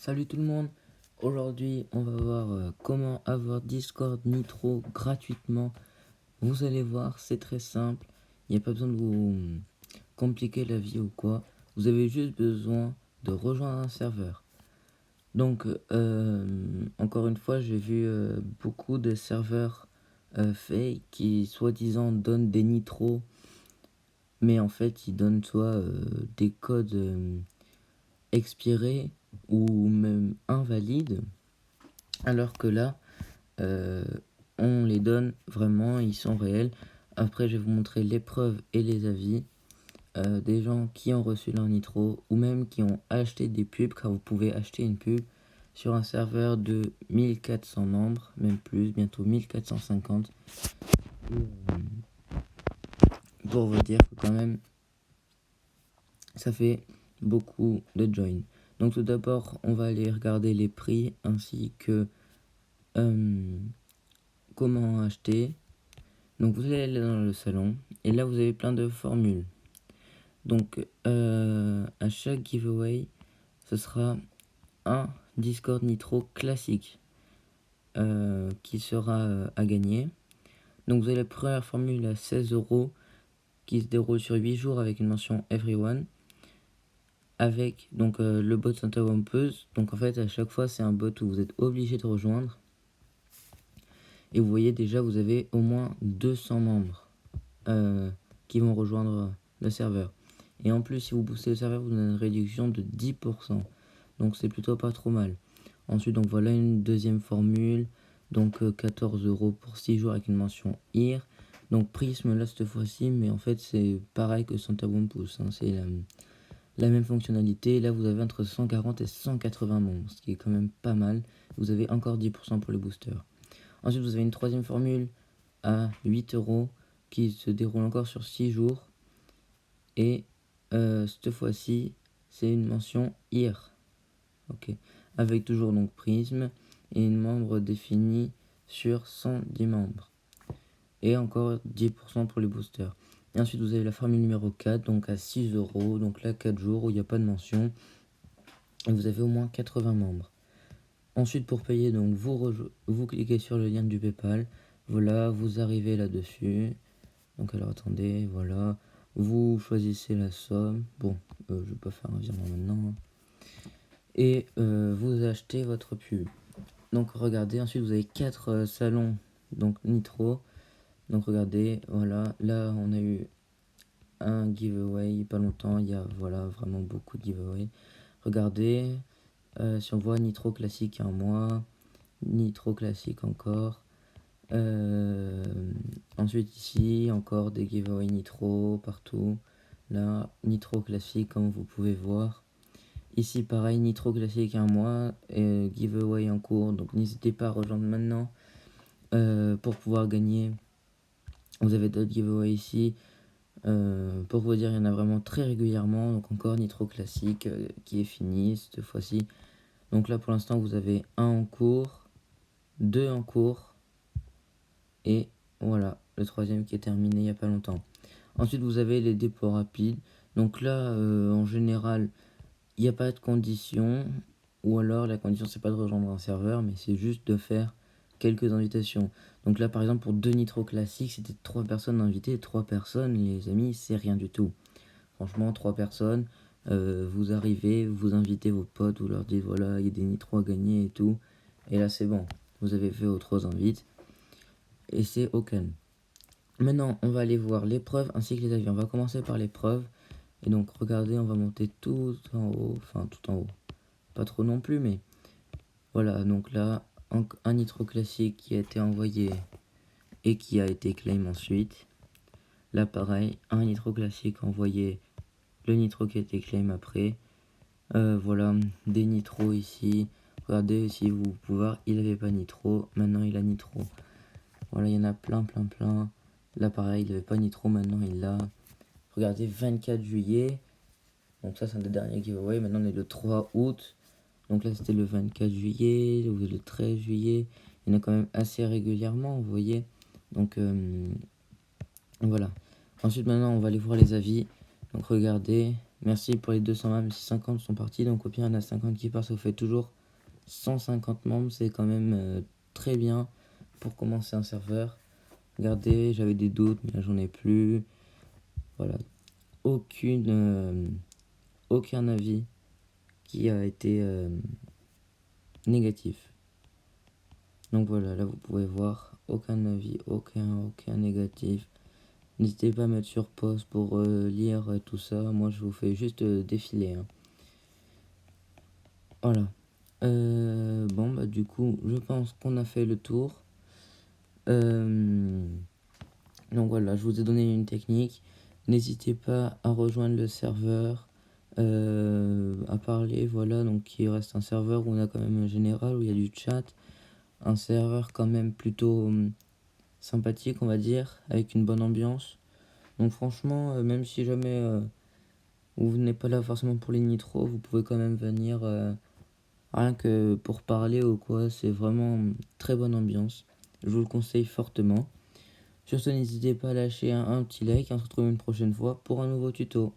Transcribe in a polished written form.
Salut tout le monde, aujourd'hui on va voir comment avoir Discord Nitro gratuitement. Vous allez voir, c'est très simple, il n'y a pas besoin de vous compliquer la vie ou quoi. Vous avez juste besoin de rejoindre un serveur. Donc encore une fois, j'ai vu beaucoup de serveurs fake qui soi-disant donnent des nitros, mais en fait ils donnent soit des codes expirés ou même invalides. Alors que là, on les donne vraiment, ils sont réels. Après, je vais vous montrer les preuves et les avis des gens qui ont reçu leur nitro ou même qui ont acheté des pubs, car vous pouvez acheter une pub sur un serveur de 1400 membres, même plus, bientôt 1450. Et, pour vous dire que quand même, ça fait beaucoup de join. Donc tout d'abord, on va aller regarder les prix ainsi que comment acheter. Donc vous allez aller dans le salon et là vous avez plein de formules. Donc à chaque giveaway, ce sera un Discord Nitro classique qui sera à gagner. Donc vous avez la première formule à 16€ qui se déroule sur 8 jours avec une mention Everyone. Avec donc le bot Santa Wampeuse. Donc en fait à chaque fois c'est un bot où vous êtes obligé de rejoindre. Et vous voyez déjà vous avez au moins 200 membres qui vont rejoindre le serveur. Et en plus, si vous boostez le serveur, vous avez une réduction de 10%. Donc c'est plutôt pas trop mal. Ensuite, donc voilà une deuxième formule. Donc 14€ pour 6 jours avec une mention IR. Donc Prisme là cette fois-ci, mais en fait c'est pareil que Santa Wumpus. C'est la même fonctionnalité. Là vous avez entre 140 et 180 membres, ce qui est quand même pas mal. Vous avez encore 10% pour les boosters. Ensuite vous avez une troisième formule à 8€ qui se déroule encore sur 6 jours. Et cette fois-ci, c'est une mention IR. Ok. Avec toujours donc Prisme et une membre définie sur 110 membres. Et encore 10% pour les boosters. Et ensuite, vous avez la formule numéro 4, donc à 6€. Donc là, 4 jours où il n'y a pas de mention. Et vous avez au moins 80 membres. Ensuite, pour payer, donc vous cliquez sur le lien du PayPal. Voilà, vous arrivez là-dessus. Donc alors attendez, voilà. Vous choisissez la somme. Bon, je vais pas faire un virement maintenant. Et vous achetez votre pub. Donc regardez, ensuite vous avez 4 salons donc Nitro. Donc regardez, voilà, là on a eu un giveaway pas longtemps, il y a voilà vraiment beaucoup de giveaway. Regardez, si on voit Nitro classique un mois, Nitro classique encore. Ensuite ici encore des giveaway Nitro partout. Là Nitro classique comme vous pouvez voir. Ici pareil Nitro classique un mois et giveaway en cours. Donc n'hésitez pas à rejoindre maintenant pour pouvoir gagner. Vous avez d'autres giveaways ici. Pour vous dire il y en a vraiment très régulièrement. Donc encore Nitro classique qui est fini cette fois-ci. Donc là pour l'instant vous avez un en cours, 2 en cours. Et voilà, le troisième qui est terminé il n'y a pas longtemps. Ensuite, vous avez les dépôts rapides. Donc là, en général, il n'y a pas de condition. Ou alors, la condition, c'est pas de rejoindre un serveur, mais c'est juste de faire quelques invitations. Donc là, par exemple, pour 2 nitro classiques, c'était 3 personnes invitées. 3 personnes, les amis, c'est rien du tout. Franchement, 3 personnes, vous arrivez, vous invitez vos potes, vous leur dites, voilà, il y a des nitros à gagner et tout. Et là, c'est bon. Vous avez fait vos 3 invites. Et c'est ok. Maintenant, on va aller voir les preuves ainsi que les avis. On va commencer par les preuves. Et donc, regardez, on va monter tout en haut. Enfin, tout en haut. Pas trop non plus, mais voilà. Donc là, un nitro classique qui a été envoyé et qui a été claim ensuite. Là, pareil, un nitro classique envoyé, le nitro qui a été claim après. Voilà, des nitros ici. Regardez, si vous pouvez voir, il n'avait pas nitro. Maintenant, il a nitro. Voilà, il y en a plein. Là, pareil, il n'avait pas nitro, maintenant il l'a. Regardez, 24 juillet. Donc ça, c'est un des derniers giveaways. Maintenant, on est le 3 août. Donc là, c'était le 24 juillet, ou le 13 juillet. Il y en a quand même assez régulièrement, vous voyez. Donc, voilà. Ensuite, maintenant, on va aller voir les avis. Donc, regardez. Merci pour les 200 membres, si 50 sont partis, donc au pire il y en a 50 qui partent, ça vous fait toujours 150 membres, c'est quand même très bien pour commencer un serveur. Regardez, j'avais des doutes, mais là j'en ai plus. Voilà, aucun avis qui a été négatif. Donc voilà, là vous pouvez voir, aucun avis, aucun négatif. N'hésitez pas à mettre sur pause pour lire tout ça. Moi je vous fais juste défiler. Hein. Voilà. Bon bah du coup, je pense qu'on a fait le tour. Donc voilà, je vous ai donné une technique. N'hésitez pas à rejoindre le serveur, à parler, voilà. Donc il reste un serveur où on a quand même un général, où il y a du chat. Un serveur quand même plutôt sympathique, on va dire, avec une bonne ambiance. Donc franchement, même si jamais vous n'êtes pas là forcément pour les nitros, vous pouvez quand même venir rien que pour parler ou quoi. C'est vraiment très bonne ambiance. Je vous le conseille fortement. Sur ce, n'hésitez pas à lâcher un petit like et on se retrouve une prochaine fois pour un nouveau tuto.